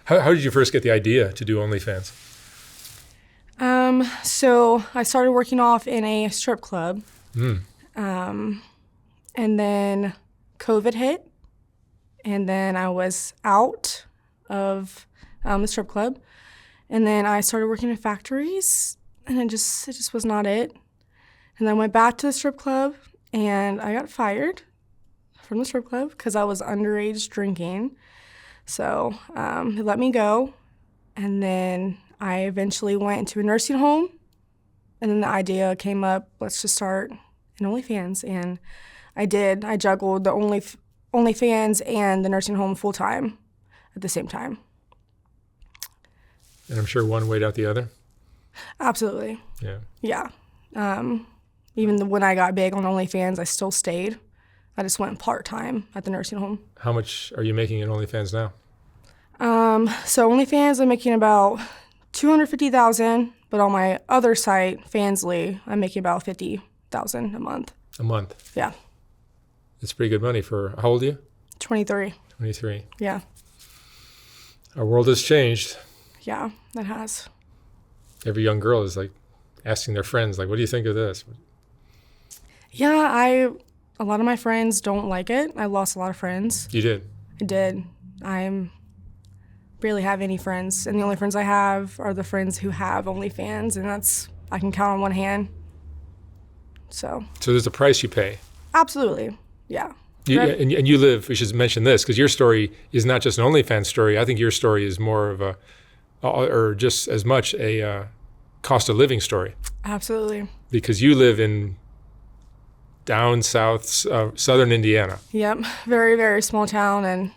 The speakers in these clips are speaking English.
How did you first get the idea to do OnlyFans? So I started working off in a strip club. And then COVID hit. And then I was out of the strip club. And then I started working in factories, and it just was not it. And then I went back to the strip club, and I got fired from the strip club because I was underage drinking. So they let me go, and then I eventually went into a nursing home, and then the idea came up, let's just start an OnlyFans, and I did. I juggled the OnlyFans and the nursing home full time at the same time. And I'm sure one weighed out the other? Absolutely. Yeah. Yeah. Even when I got big on OnlyFans, I still stayed. I just went part-time at the nursing home. How much are you making in OnlyFans now? So OnlyFans, I'm making about $250,000, but on my other site, Fansly, I'm making about $50,000 a month. A month? Yeah. It's pretty good money for, how old are you? 23. 23. Yeah. Our world has changed. Yeah, that has. Every young girl is like asking their friends, like, what do you think of this? Yeah, a lot of my friends don't like it. I lost a lot of friends. You did? I did. I barely have any friends, and the only friends I have are the friends who have OnlyFans, and I can count on one hand. So there's a price you pay. Absolutely, yeah. And you live, we should mention this, because your story is not just an OnlyFans story. I think your story is more of or just as much a cost of living story. Absolutely. Because you live in down south, southern Indiana. Yep, very, very small town, and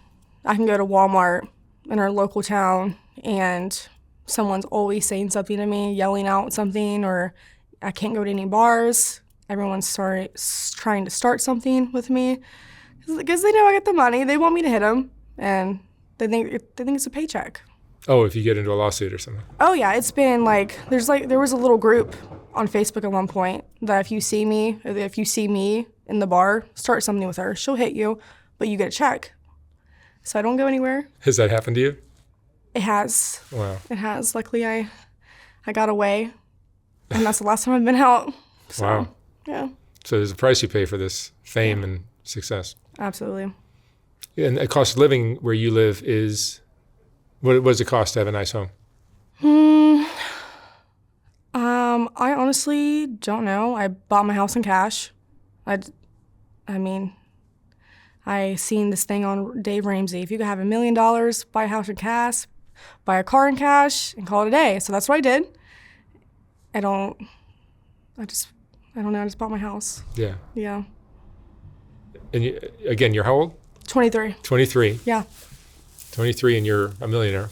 I can go to Walmart in our local town, and someone's always saying something to me, yelling out something, or I can't go to any bars. Everyone's trying to start something with me because they know I get the money. They want me to hit them, and they think it's a paycheck. Oh, if you get into a lawsuit or something. Oh yeah, it's been there was a little group on Facebook at one point that if you see me in the bar, start something with her, she'll hit you, but you get a check. So I don't go anywhere. Has that happened to you? It has. Wow. It has. Luckily, I got away, and that's the last time I've been out. So, wow. Yeah. So there's a price you pay for this fame and success. Absolutely. And the cost of living where you live is, what does it cost to have a nice home? I honestly don't know. I bought my house in cash. I seen this thing on Dave Ramsey. If you could have $1 million, buy a house in cash, buy a car in cash, and call it a day. So that's what I did. I just bought my house. Yeah. Yeah. And you're how old? 23. 23. Yeah. 23 and you're a millionaire.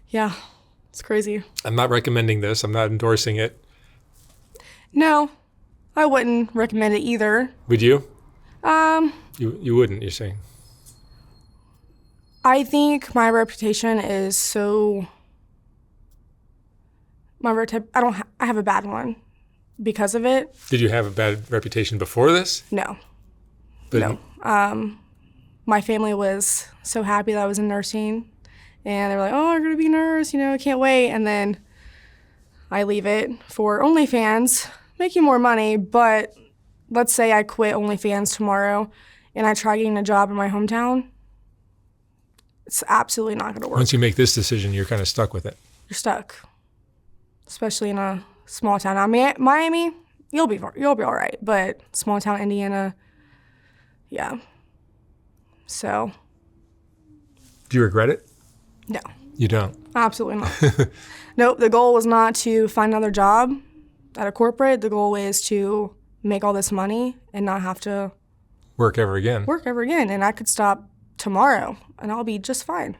Yeah. It's crazy. I'm not recommending this. I'm not endorsing it. No, I wouldn't recommend it either. Would you? You wouldn't, you're saying? I think my reputation is so... I have a bad one because of it. Did you have a bad reputation before this? No. But no. My family was so happy that I was in nursing, and they were like, oh, you're going to be a nurse, I can't wait. And then I leave it for OnlyFans, making more money, but let's say I quit OnlyFans tomorrow and I try getting a job in my hometown, it's absolutely not going to work. Once you make this decision, you're kind of stuck with it. You're stuck, especially in a small town. I mean, Miami, you'll be all right, but small town Indiana, yeah. So. Do you regret it? No. You don't? Absolutely not. Nope, the goal was not to find another job at a corporate. The goal is to make all this money and not have to work ever again. And I could stop tomorrow and I'll be just fine.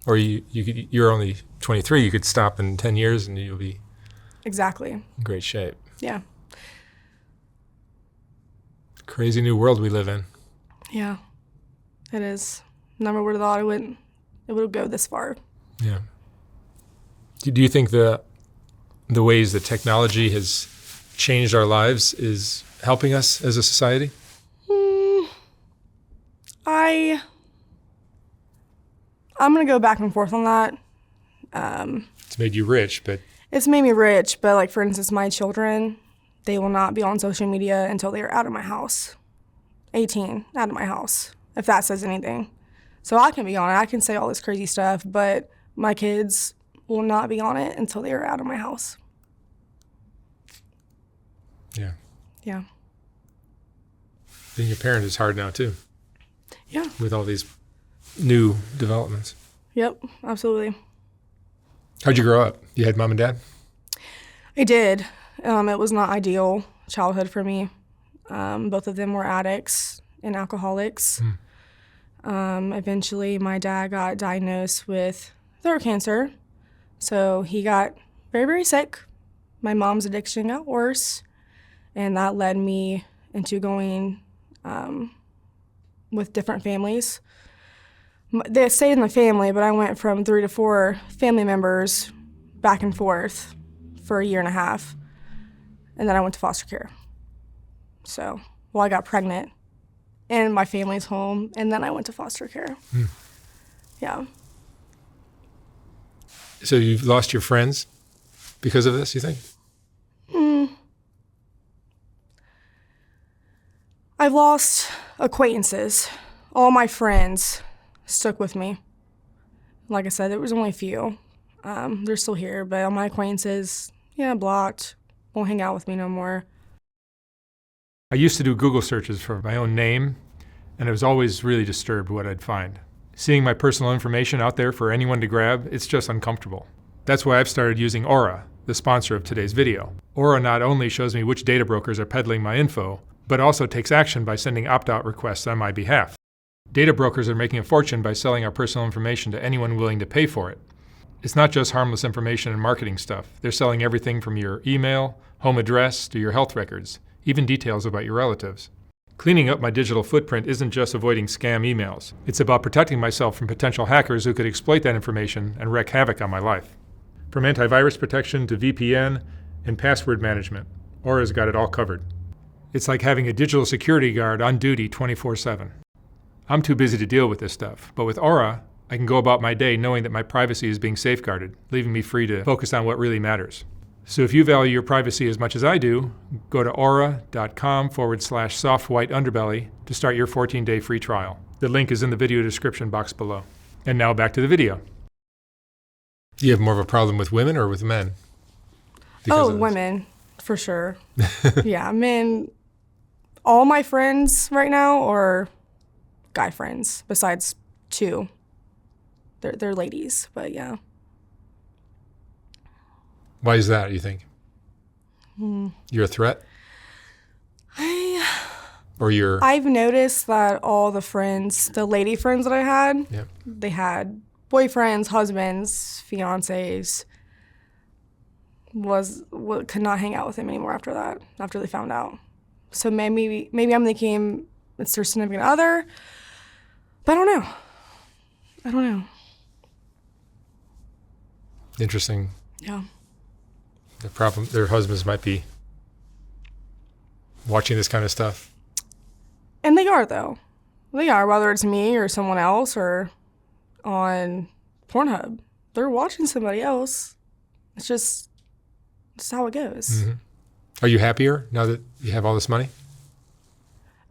Or you're only 23, you could stop in 10 years and you'll be exactly in great shape. Yeah. Crazy new world we live in. Yeah, it is. Never would have thought it would go this far. Yeah. Do you think the ways that technology has changed our lives is helping us as a society? I'm going to go back and forth on that. It's made you rich, but It's made me rich, but like for instance, my children, they will not be on social media until they are out of my house. 18, out of my house, if that says anything. So I can be on it. I can say all this crazy stuff, but my kids will not be on it until they are out of my house. yeah. Yeah. Being a parent is hard now too, Yeah. with all these new developments. Yep, absolutely. How'd you grow up? You had mom and dad? I did. It was not ideal childhood for me. Both of them were addicts and alcoholics. Eventually, my dad got diagnosed with throat cancer. So he got very, very sick. My mom's addiction got worse. And that led me into going with different families. They stayed in the family, but I went from 3 to 4 family members back and forth for a year and a half. And then I went to foster care. So, I got pregnant in my family's home, and then I went to foster care. Yeah. So you've lost your friends because of this, you think? I've lost acquaintances. All my friends stuck with me. Like I said, there was only a few. They're still here, but all my acquaintances, blocked, won't hang out with me no more. I used to do Google searches for my own name, and I was always really disturbed what I'd find. Seeing my personal information out there for anyone to grab, it's just uncomfortable. That's why I've started using Aura, the sponsor of today's video. Aura not only shows me which data brokers are peddling my info, but also takes action by sending opt-out requests on my behalf. Data brokers are making a fortune by selling our personal information to anyone willing to pay for it. It's not just harmless information and marketing stuff. They're selling everything from your email, home address, to your health records, even details about your relatives. Cleaning up my digital footprint isn't just avoiding scam emails. It's about protecting myself from potential hackers who could exploit that information and wreak havoc on my life. From antivirus protection to VPN and password management, Aura's got it all covered. It's like having a digital security guard on duty 24/7. I'm too busy to deal with this stuff, but with Aura, I can go about my day knowing that my privacy is being safeguarded, leaving me free to focus on what really matters. So if you value your privacy as much as I do, go to aura.com/soft white underbelly to start your 14-day free trial. The link is in the video description box below. And now back to the video. Do you have more of a problem with women or with men? Women, for sure. Yeah, men. All my friends right now are guy friends, besides 2. They're ladies, but yeah. Why is that, you think? You're a threat? I've noticed that all the lady friends that I had, Yep. They had boyfriends, husbands, fiancés, could not hang out with him anymore after that, after they found out. So maybe I'm thinking it's their significant other, but I don't know. Interesting. Yeah. The problem, their husbands might be watching this kind of stuff. And they are, though. They are, whether it's me or someone else or on Pornhub. They're watching somebody else. It's just how it goes. Mm-hmm. Are you happier now that you have all this money?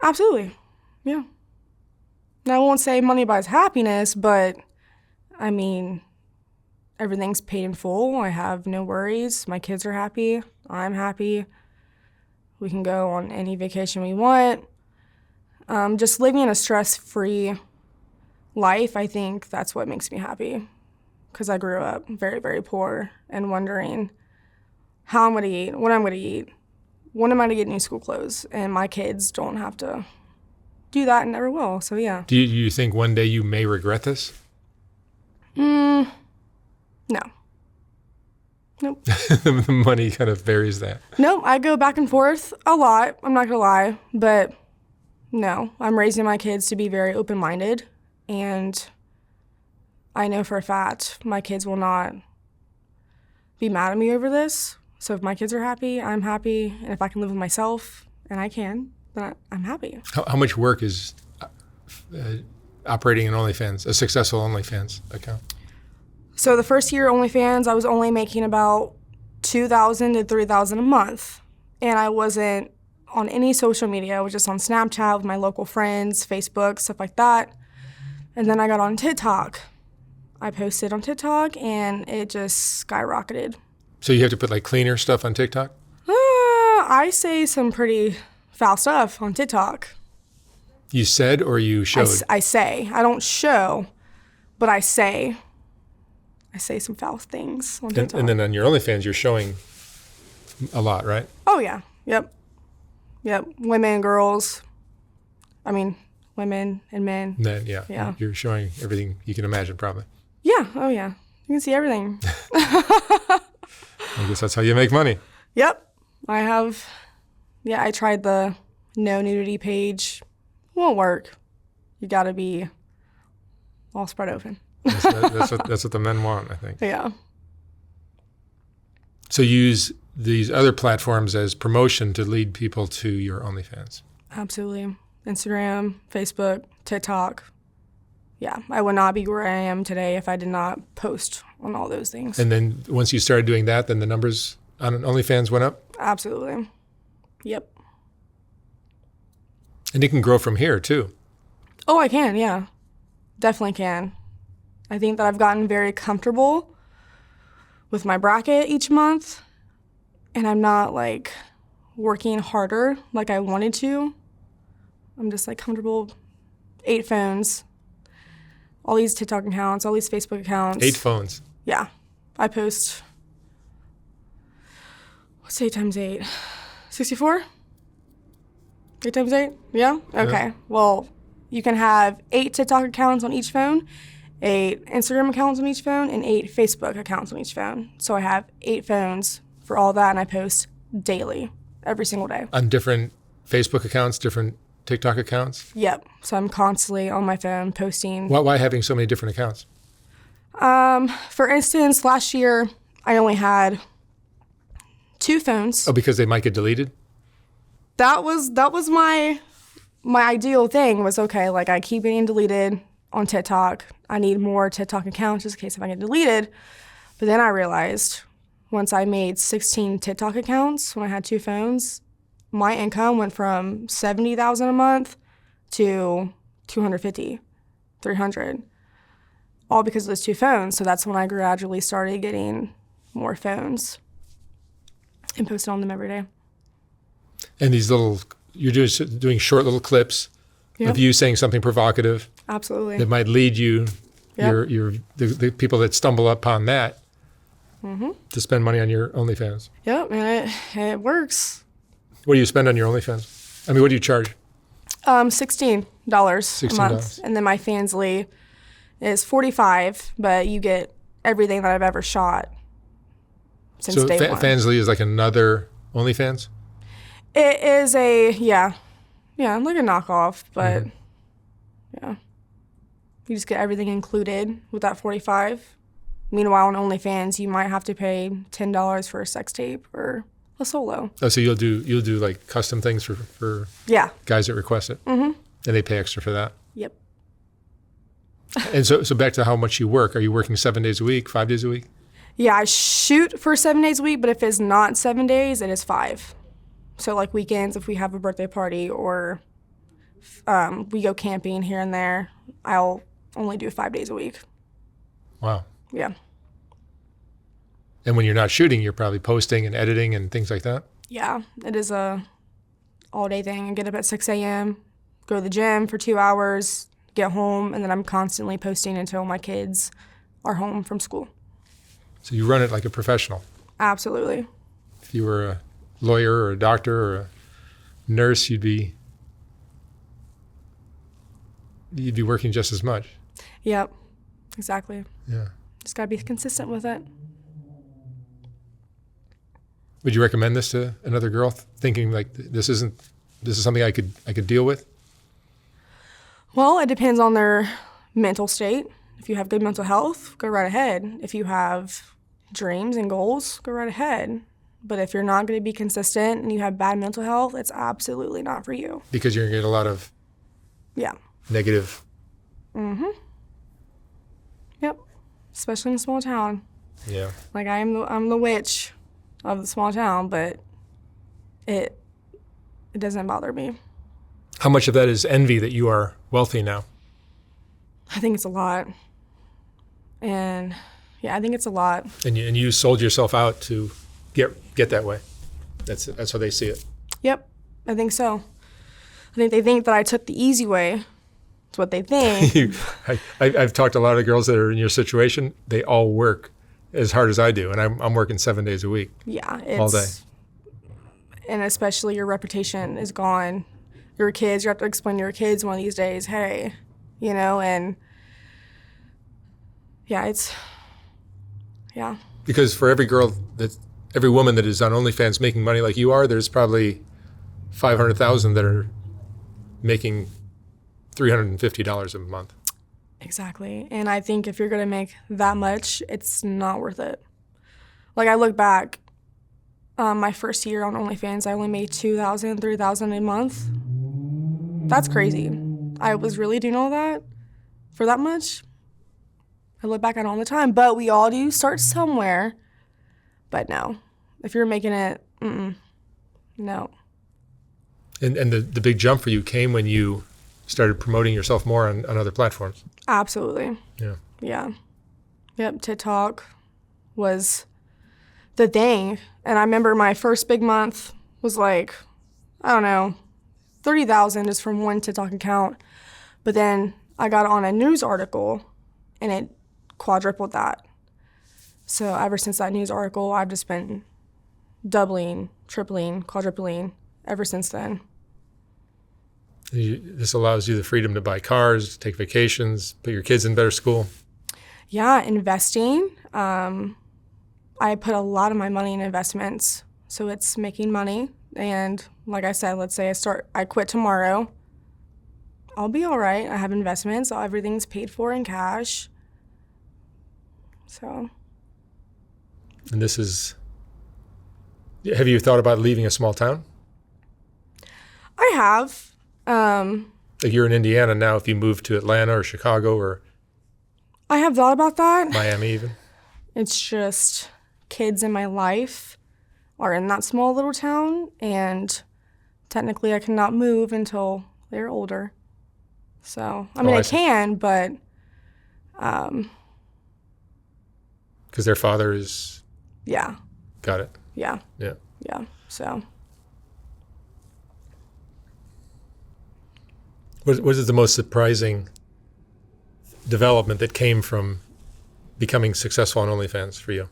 Absolutely. Yeah. Now, I won't say money buys happiness, but I mean, everything's paid in full. I have no worries. My kids are happy. I'm happy. We can go on any vacation we want. Just living in a stress-free life, I think that's what makes me happy. Because I grew up very, very poor and wondering how I'm going to eat, what I'm going to eat, when am I going to get new school clothes? And my kids don't have to do that and never will. So, yeah. Do you think one day you may regret this? No. Nope. The money kind of varies that. No, I go back and forth a lot. I'm not going to lie. But no, I'm raising my kids to be very open-minded. And I know for a fact my kids will not be mad at me over this. So if my kids are happy, I'm happy. And if I can live with myself, and I can, then I'm happy. How much work is operating an OnlyFans, a successful OnlyFans account? So the first year OnlyFans, I was only making about $2,000 to $3,000 a month. And I wasn't on any social media. I was just on Snapchat with my local friends, Facebook, stuff like that. And then I got on TikTok. I posted on TikTok, and it just skyrocketed. So you have to put like cleaner stuff on TikTok? I say some pretty foul stuff on TikTok. You said or you showed? I say. I don't show, but I say. I say some foul things on TikTok. And then on your OnlyFans, you're showing a lot, right? Oh, yeah. Yep. Women, girls. I mean, women and men. Then, yeah. You're showing everything you can imagine, probably. Yeah. Oh, yeah. You can see everything. I guess that's how you make money. Yep. I have. Yeah, I tried the no nudity page. Won't work. You got to be all spread open. That's what the men want, I think. Yeah. So you use these other platforms as promotion to lead people to your OnlyFans. Absolutely. Instagram, Facebook, TikTok. Yeah, I would not be where I am today if I did not post on all those things. And then once you started doing that, then the numbers on OnlyFans went up? Absolutely. Yep. And it can grow from here, too. Oh, I can, yeah. Definitely can. I think that I've gotten very comfortable with my bracket each month, and I'm not, like, working harder like I wanted to. I'm just, like, comfortable. 8 phones, all these TikTok accounts, all these Facebook accounts. 8 phones? Yeah. I post, what's 8 times 8? 64? 8 times 8? Yeah? Okay. Yeah. Well, you can have 8 TikTok accounts on each phone, 8 Instagram accounts on each phone, and 8 Facebook accounts on each phone. So I have 8 phones for all that, and I post daily, every single day. On different Facebook accounts, different TikTok accounts? Yep. So I'm constantly on my phone posting. Why having so many different accounts? For instance, last year I only had 2 phones. Oh, because they might get deleted? That was my ideal thing was, okay, like I keep getting deleted on TikTok. I need more TikTok accounts just in case if I get deleted. But then I realized once I made 16 TikTok accounts when I had 2 phones, my income went from $70,000 a month to $250,000, $300,000, all because of those 2 phones. So that's when I gradually started getting more phones and posted on them every day. And these you're doing short little clips of you saying something provocative. Absolutely. That might lead you, Yep. the people that stumble upon that, to spend money on your OnlyFans. Yep, and it works. What do you spend on your OnlyFans? I mean, what do you charge? $16 $16. a month. And then my Fansly is $45, but you get everything that I've ever shot since So day one. Fansly is like another OnlyFans? It is yeah, like a knockoff, but yeah. You just get everything included with that $45. Meanwhile, on OnlyFans, you might have to pay $10 for a sex tape or a solo. Oh, so you'll do like custom things for guys that request it, and they pay extra for that. Yep. And so back to how much you work. Are you working 7 days a week, 5 days a week? Yeah, I shoot for 7 days a week, but if it's not 7 days, it is 5. So like weekends, if we have a birthday party or we go camping here and there, I'll only do 5 days a week. Wow. Yeah. And when you're not shooting, you're probably posting and editing and things like that? Yeah, it is a all-day thing. I get up at 6 a.m., go to the gym for 2 hours, get home, and then I'm constantly posting until my kids are home from school. So you run it like a professional. Absolutely. If you were a lawyer or a doctor or a nurse, you'd be working just as much. Yep, exactly. Yeah. Just got to be consistent with it. Would you recommend this to another girl thinking like this is something I could deal with? Well, it depends on their mental state. If you have good mental health, go right ahead. If you have dreams and goals, go right ahead. But if you're not going to be consistent and you have bad mental health, it's absolutely not for you. Because you're going to get a lot of negative. Yep. especially in a small town. Yeah. Like I'm the witch of the small town, but it doesn't bother me. How much of that is envy that you are wealthy now? I think it's a lot. And yeah, I think it's a lot. And you sold yourself out to get that way. That's how they see it. Yep, I think so. I think they think that I took the easy way. That's what they think. I've talked to a lot of girls that are in your situation. They all work as hard as I do, and I'm working 7 days a week. Yeah, all day. And especially your reputation is gone. Your kids, you have to explain to your kids one of these days, hey, and yeah. Because for every woman that is on OnlyFans making money like you are, there's probably 500,000 that are making $350 a month. Exactly. And I think if you're going to make that much, it's not worth it. Like, I look back, my first year on OnlyFans, I only made $2,000, $3,000 a month. That's crazy. I was really doing all that for that much. I look back on it all the time. But we all do start somewhere. But no. If you're making it, no. And the big jump for you came when you started promoting yourself more on other platforms. Absolutely. Yeah. Yeah. Yep, TikTok was the thing. And I remember my first big month was like, I don't know, 30,000 just from one TikTok account. But then I got on a news article and it quadrupled that. So ever since that news article, I've just been doubling, tripling, quadrupling ever since then. This allows you the freedom to buy cars, take vacations, put your kids in better school. Yeah, investing. I put a lot of my money in investments, so it's making money. And like I said, let's say I quit tomorrow. I'll be all right. I have investments. So everything's paid for in cash. So. And have you thought about leaving a small town? I have. Like you're in Indiana now, if you move to Atlanta or Chicago or I have thought about that. Miami even. It's just kids in my life are in that small little town, and technically I cannot move until they're older. So, I mean, I can, but... Because their father is... Yeah. Got it. Yeah. Yeah. Yeah, so... What is the most surprising development that came from becoming successful on OnlyFans for you?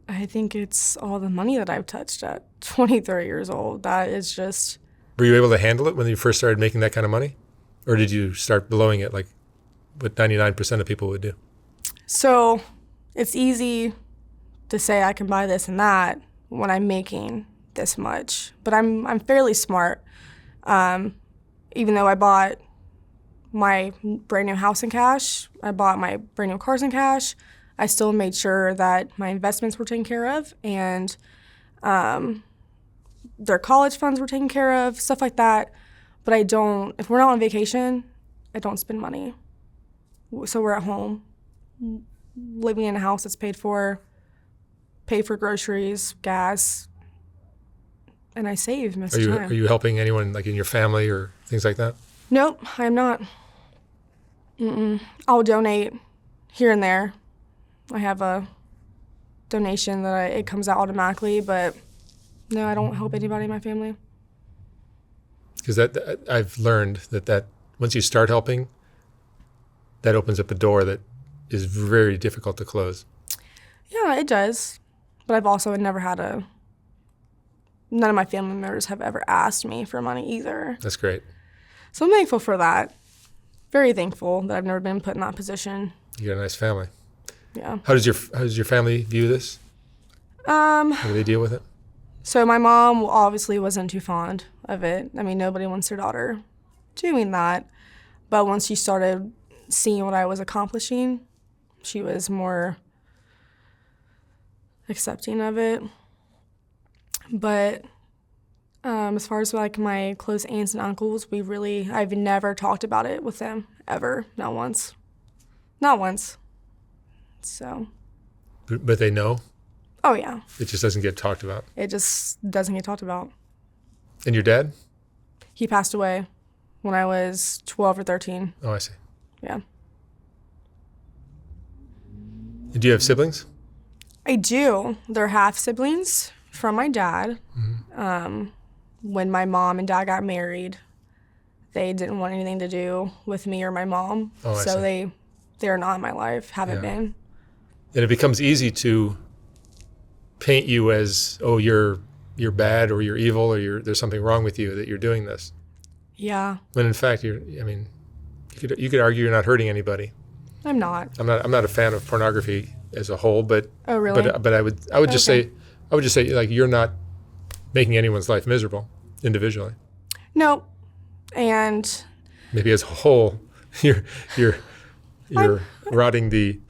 I think it's all the money that I've touched at 23 years old. That is just... Were you able to handle it when you first started making that kind of money? Or did you start blowing it like what 99% of people would do? So it's easy to say I can buy this and that when I'm making this much, but I'm fairly smart. Even though I bought my brand new house in cash, I bought my brand new cars in cash, I still made sure that my investments were taken care of and their college funds were taken care of, stuff like that. But if we're not on vacation, I don't spend money. So we're at home, living in a house that's paid for groceries, gas, and I save most of the time. Are you helping anyone like in your family or things like that? Nope, I'm not. I'll donate here and there. I have a donation that it comes out automatically, but no, I don't help anybody in my family. Because I've learned that once you start helping, that opens up a door that is very difficult to close. Yeah, it does. But I've also never had none of my family members have ever asked me for money either. That's great. So I'm thankful for that. Very thankful that I've never been put in that position. You got a nice family. Yeah. How does your family view this? How do they deal with it? So my mom obviously wasn't too fond of it. I mean, nobody wants their daughter doing that. But once she started seeing what I was accomplishing, she was more accepting of it. But As far as like my close aunts and uncles, I've never talked about it with them ever. Not once. Not once. So. But they know? Oh, yeah. It just doesn't get talked about. It just doesn't get talked about. And your dad? He passed away when I was 12 or 13. Oh, I see. Yeah. Do you have siblings? I do. They're half siblings from my dad. Mm-hmm. When my mom and dad got married, they didn't want anything to do with me or my mom. Oh, I so see. they're not in my life, haven't been. And it becomes easy to paint you as, oh, you're bad or you're evil or there's something wrong with you that you're doing this. Yeah. When in fact, you could argue you're not hurting anybody. I'm not. I'm not a fan of pornography as a whole, but oh really? But I would just say like you're not making anyone's life miserable individually. No, and maybe as a whole, you're rotting the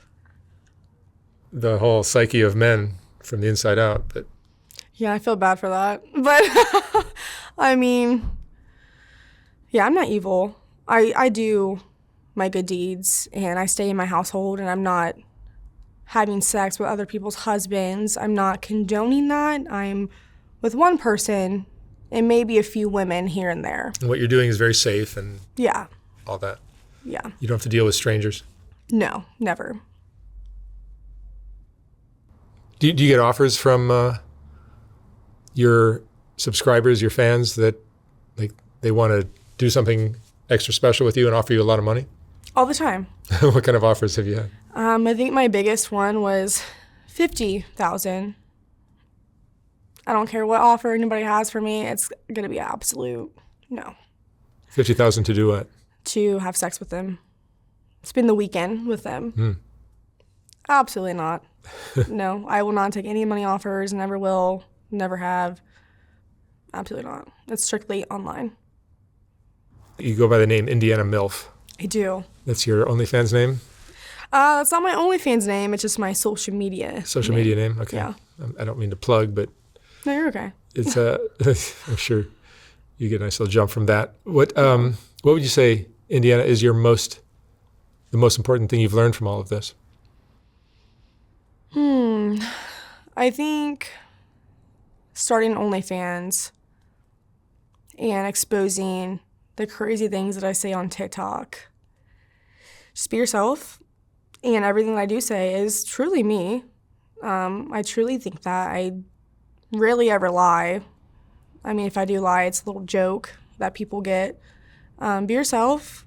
whole psyche of men from the inside out. But yeah, I feel bad for that. But I mean, yeah, I'm not evil. I do my good deeds, and I stay in my household, and I'm not having sex with other people's husbands. I'm not condoning that. I'm with one person and maybe a few women here and there. And what you're doing is very safe and yeah, all that. Yeah. You don't have to deal with strangers? No, never. Do you get offers from your subscribers, your fans, that like they want to do something extra special with you and offer you a lot of money? All the time. What kind of offers have you had? I think my biggest one was $50,000. I don't care what offer anybody has for me. It's going to be absolute no. $50,000 to do what? To have sex with them. Spend the weekend with them. Absolutely not. No, I will not take any money offers, never will, never have. Absolutely not. It's strictly online. You go by the name Indiana-Mylf. I do. That's your OnlyFans name? That's not my OnlyFans name. It's just my social media media name? Okay. Yeah. I don't mean to plug, but... No, you're okay. It's I'm sure you get a nice little jump from that. What would you say, Indiana, is the most important thing you've learned from all of this? I think starting OnlyFans and exposing the crazy things that I say on TikTok. Just be yourself, and everything that I do say is truly me. I truly think that. I rarely ever lie. I mean, if I do lie, it's a little joke that people get. Be yourself,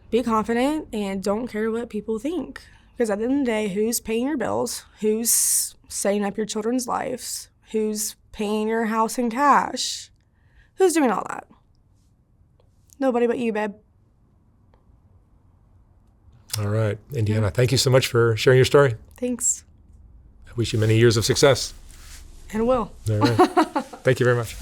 be confident, and don't care what people think. Because at the end of the day, who's paying your bills? Who's setting up your children's lives? Who's paying your house in cash? Who's doing all that? Nobody but you, babe. All right. Indiana, thank you so much for sharing your story. Thanks. I wish you many years of success. And will. All right. Thank you very much.